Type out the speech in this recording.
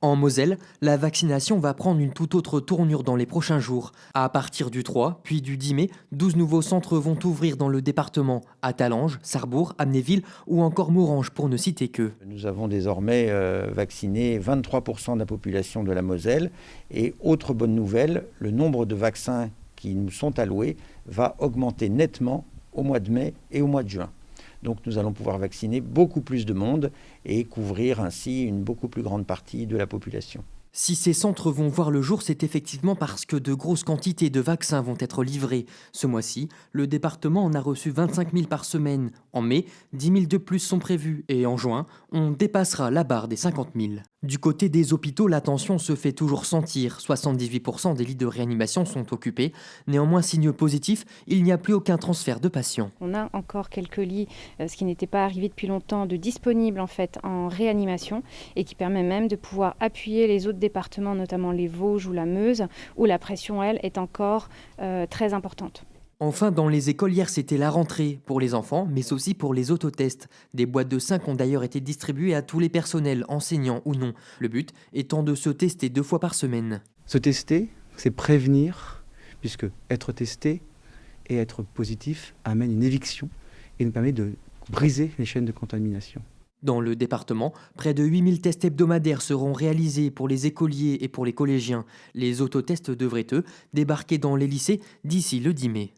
En Moselle, la vaccination va prendre une toute autre tournure dans les prochains jours. À partir du 3, puis du 10 mai, 12 nouveaux centres vont ouvrir dans le département, à Talange, Sarrebourg, Amnéville ou encore Morange pour ne citer qu'eux. Nous avons désormais vacciné 23% de la population de la Moselle. Et autre bonne nouvelle, le nombre de vaccins qui nous sont alloués va augmenter nettement au mois de mai et au mois de juin. Donc nous allons pouvoir vacciner beaucoup plus de monde et couvrir ainsi une beaucoup plus grande partie de la population. Si ces centres vont voir le jour, c'est effectivement parce que de grosses quantités de vaccins vont être livrés. Ce mois-ci, le département en a reçu 25 000 par semaine. En mai, 10 000 de plus sont prévus. Et en juin, on dépassera la barre des 50 000. Du côté des hôpitaux, la tension se fait toujours sentir. 78% des lits de réanimation sont occupés. Néanmoins, signe positif, il n'y a plus aucun transfert de patients. On a encore quelques lits, ce qui n'était pas arrivé depuis longtemps, de disponibles en réanimation et qui permet même de pouvoir appuyer les autres départements, notamment les Vosges ou la Meuse, où la pression, elle, est encore très importante. Enfin, dans les écoles, hier, c'était la rentrée pour les enfants, mais aussi pour les autotests. Des boîtes de 5 ont d'ailleurs été distribuées à tous les personnels, enseignants ou non. Le but étant de se tester 2 fois par semaine. Se tester, c'est prévenir, puisque être testé et être positif amène une éviction et nous permet de briser les chaînes de contamination. Dans le département, près de 8000 tests hebdomadaires seront réalisés pour les écoliers et pour les collégiens. Les autotests devraient, eux, débarquer dans les lycées d'ici le 10 mai.